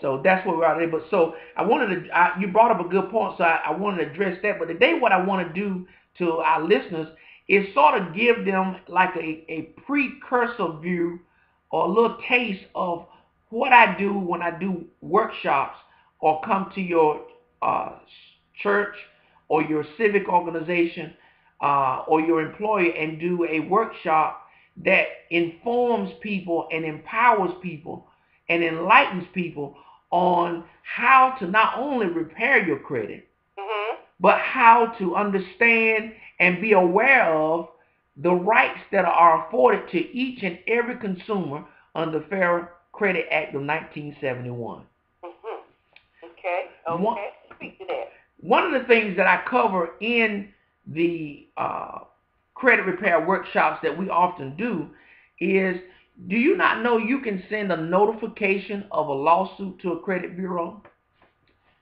So that's what we're out there. But so I wanted to, you brought up a good point, so I wanted to address that. But today, what I want to do to our listeners is sort of give them like a precursor view or a little taste of what I do when I do workshops or come to your uh, church or your civic organization or your employer and do a workshop that informs people and empowers people and enlightens people on how to not only repair your credit, but how to understand and be aware of the rights that are afforded to each and every consumer under the Fair Credit Act of 1971. Okay. Speak to that. One of the things that I cover in the credit repair workshops that we often do is, do you not know you can send a notification of a lawsuit to a credit bureau?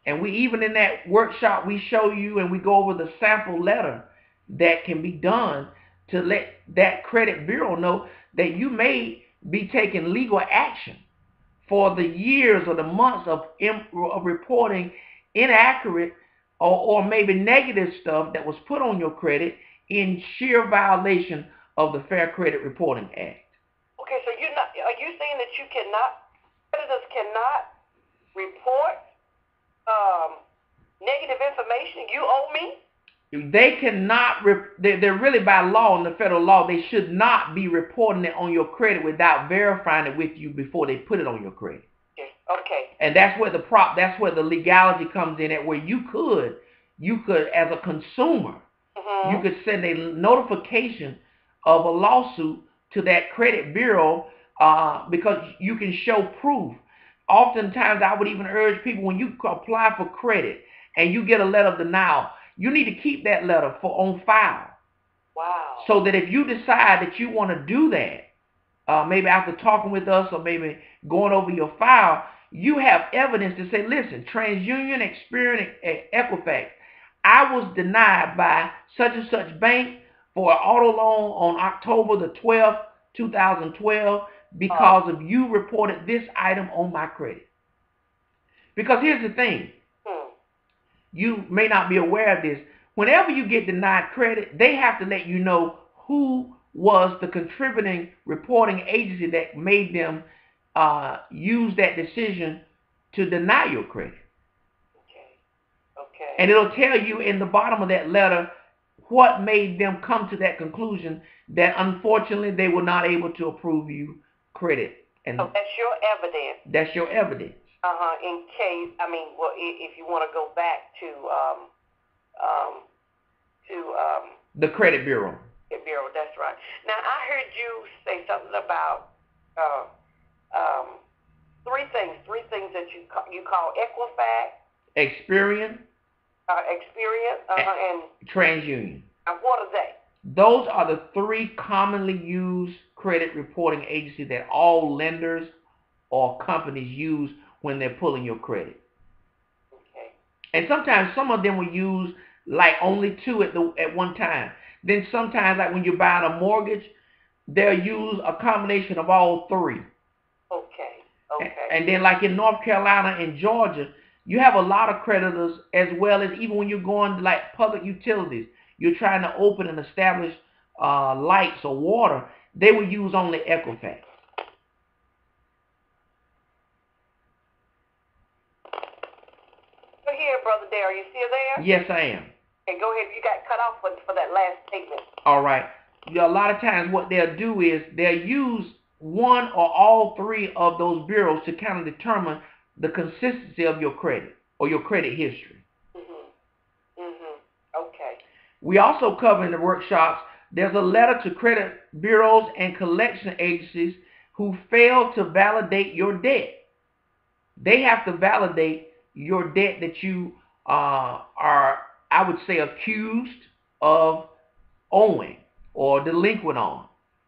And we, even in that workshop, we show you and we go over the sample letter that can be done to let that credit bureau know that you may be taking legal action for the years or the months of reporting inaccurate or maybe negative stuff that was put on your credit in sheer violation of the Fair Credit Reporting Act. Okay, so are you saying that creditors cannot report negative information? You owe me? They cannot, they're really by law, in the federal law, they should not be reporting it on your credit without verifying it with you before they put it on your credit. Okay. And that's where the legality comes in, at where you could, as a consumer, you could send a notification of a lawsuit to that credit bureau because you can show proof. Oftentimes, I would even urge people, when you apply for credit and you get a letter of denial, you need to keep that letter on file. Wow. So that if you decide that you want to do that, maybe after talking with us or maybe going over your file, you have evidence to say, listen, TransUnion, Experian, Equifax, I was denied by such and such bank for an auto loan on October the 12th, 2012, because of you reported this item on my credit. Because here's the thing. You may not be aware of this. Whenever you get denied credit, they have to let you know who was the contributing reporting agency that made them use that decision to deny your credit. Okay. And it'll tell you in the bottom of that letter what made them come to that conclusion that unfortunately they were not able to approve you credit. And so that's your evidence. That's your evidence. In case, if you want to go back to the credit bureau. The bureau, that's right. Now I heard you say something about three things that you call Equifax, Experian, and TransUnion. And what are they? Those are the three commonly used credit reporting agencies that all lenders or companies use when they're pulling your credit. Okay. And sometimes some of them will use like only two at one time. Then sometimes, like when you're buying a mortgage, they'll use a combination of all three. Okay. And then like in North Carolina and Georgia, you have a lot of creditors, as well as even when you're going to like public utilities, you're trying to open and establish lights or water, they will use only Equifax. We're here, Brother Dare. Are you still there? Yes, I am. Okay, go ahead. You got cut off for that last statement. All right. A lot of times what they'll do is they'll use one or all three of those bureaus to kind of determine the consistency of your credit or your credit history. Okay. We also cover in the workshops, there's a letter to credit bureaus and collection agencies who fail to validate your debt. They have to validate your debt that you are, I would say, accused of owing or delinquent on.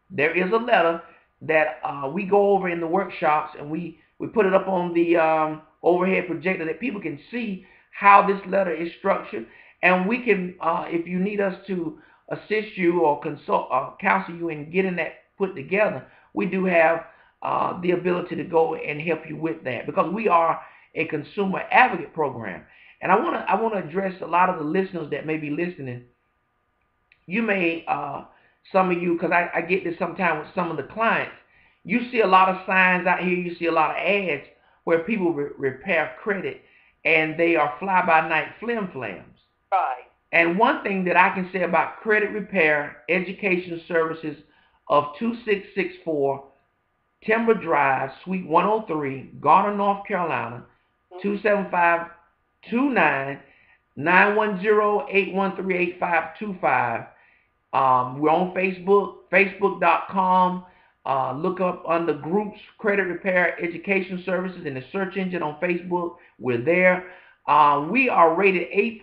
There is a letter that we go over in the workshops, and we put it up on the overhead projector that people can see how this letter is structured. And we can, if you need us to assist you or consult, counsel you in getting that put together, we do have the ability to go and help you with that, because we are a consumer advocate program. And I want to address a lot of the listeners that may be listening. You may, some of you, because I get this sometimes with some of the clients, you see a lot of signs out here, you see a lot of ads where people repair credit, and they are fly-by-night flim-flams. Right. And one thing that I can say about Credit Repair Education Services of 2664 Timber Drive, Suite 103, Garner, North Carolina, 27529, 910-813-8525. We're on Facebook, facebook.com. Look up under groups, Credit Repair Education Services in the search engine on Facebook. We're there. We are rated A+.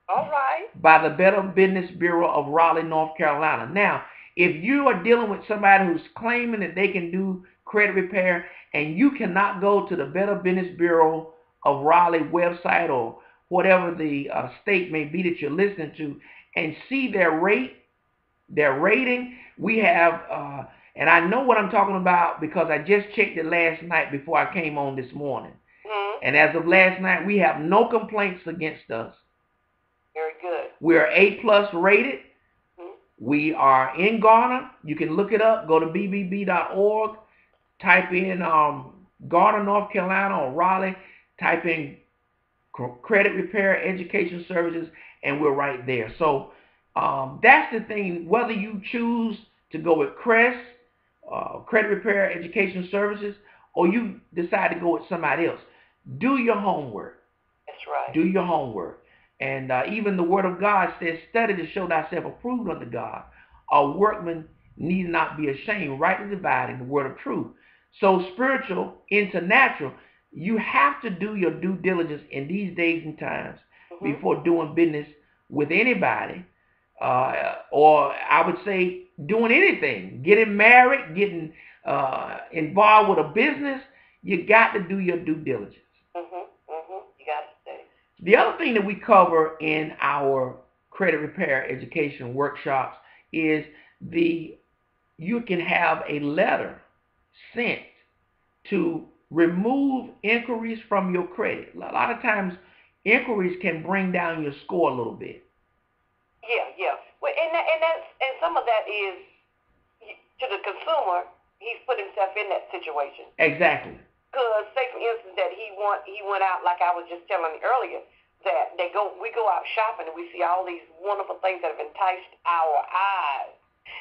All right. By the Better Business Bureau of Raleigh, North Carolina. Now, if you are dealing with somebody who's claiming that they can do credit repair and you cannot go to the Better Business Bureau of Raleigh website or whatever the state may be that you're listening to and see their rating, we have, and I know what I'm talking about because I just checked it last night before I came on this morning. And as of last night, we have no complaints against us. Very good. We are A+ rated. We are in Garner. You can look it up. Go to bbb.org. Type in Garner, North Carolina or Raleigh. Type in Credit Repair Education Services, and we're right there. So that's the thing. Whether you choose to go with CRES, Credit Repair Education Services, or you decide to go with somebody else, do your homework. That's right. Do your homework. And even the Word of God says, study to show thyself approved unto God. A workman need not be ashamed, rightly dividing the word of truth. So spiritual into natural, you have to do your due diligence in these days and times before doing business with anybody. Or I would say doing anything. Getting married, getting involved with a business, you got to do your due diligence. You got to stay. The other thing that we cover in our credit repair education workshops is you can have a letter sent to remove inquiries from your credit. A lot of times, inquiries can bring down your score a little bit. Yeah. Well, and some of that is to the consumer. He's put himself in that situation. Exactly. Because, say for instance, that he went out, like I was just telling you earlier, that we go out shopping and we see all these wonderful things that have enticed our eyes.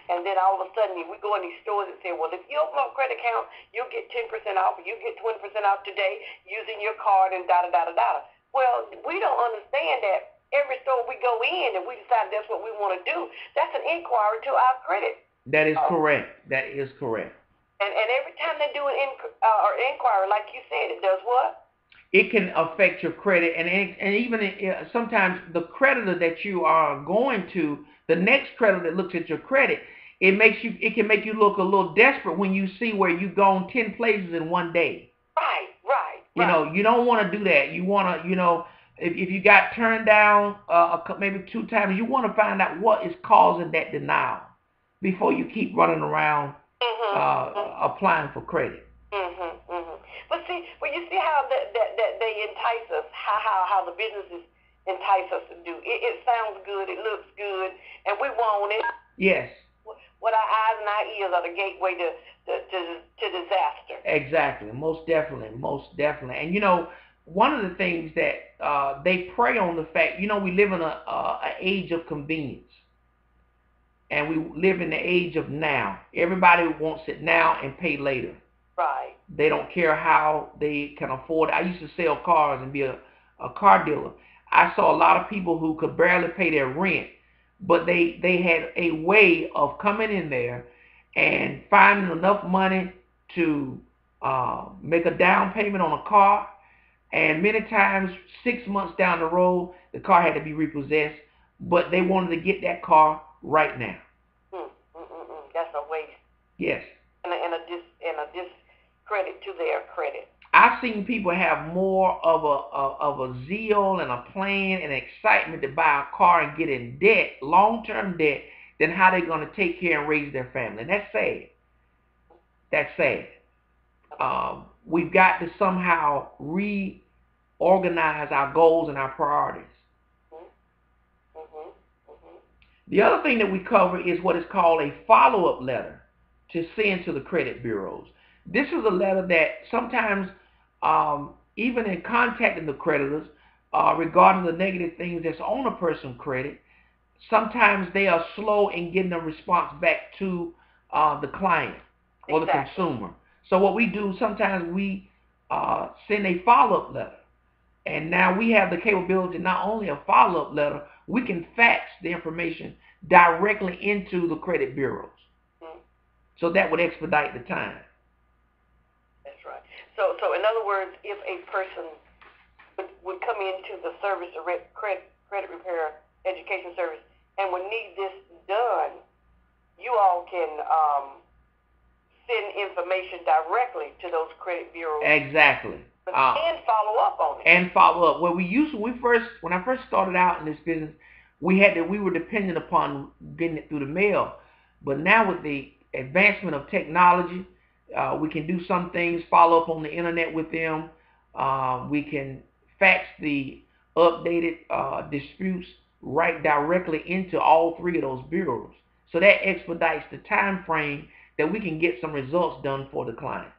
And then all of a sudden we go in these stores and say, well, if you open up a credit account, you'll get 10% off, or you get 20% off today using your card and da-da-da-da-da. Well, we don't understand that every store we go in and we decide that's what we want to do, that's an inquiry to our credit. That is correct. That is correct. And every time they do an inquiry, like you said, it does what? It can affect your credit, and even sometimes the creditor that you are going to, the next creditor that looks at your credit, it can make you look a little desperate when you see where you've gone 10 places in one day. Right. You know, you don't want to do that. You want to, if you got turned down maybe 2 times, you want to find out what is causing that denial before you keep running around applying for credit. But see, you see how that they entice us, how the businesses entice us to do. It sounds good, it looks good, and we want it. Yes. What our eyes and our ears are the gateway to disaster. Exactly. Most definitely. And one of the things that they prey on the fact, we live in an age of convenience. And we live in the age of now. Everybody wants it now and pay later. Right. They don't care how they can afford it. I used to sell cars and be a car dealer. I saw a lot of people who could barely pay their rent, but they had a way of coming in there and finding enough money to make a down payment on a car. And many times, 6 months down the road, the car had to be repossessed, but they wanted to get that car right now. That's a waste. Yes. And a discredit to their credit. I've seen people have more of a zeal and a plan and excitement to buy a car and get in debt, long-term debt, than how they're going to take care and raise their family. And that's sad. That's sad. we've got to somehow reorganize our goals and our priorities. The other thing that we cover is what is called a follow-up letter to send to the credit bureaus. This is a letter that sometimes, even in contacting the creditors regarding the negative things that's on a person's credit, sometimes they are slow in getting a response back to the client or the consumer. So what we do, sometimes we send a follow-up letter. And now we have the capability, not only a follow-up letter, we can fax the information directly into the credit bureaus. So that would expedite the time. That's right. So in other words, if a person would come into the service, the credit repair education service, and would need this done, you all can send information directly to those credit bureaus. Exactly. And follow up on it. And follow up. Well, when I first started out in this business, we were dependent upon getting it through the mail. But now with the advancement of technology, we can do some things, follow up on the internet with them. We can fax the updated disputes right directly into all three of those bureaus. So that expedites the time frame that we can get some results done for the client.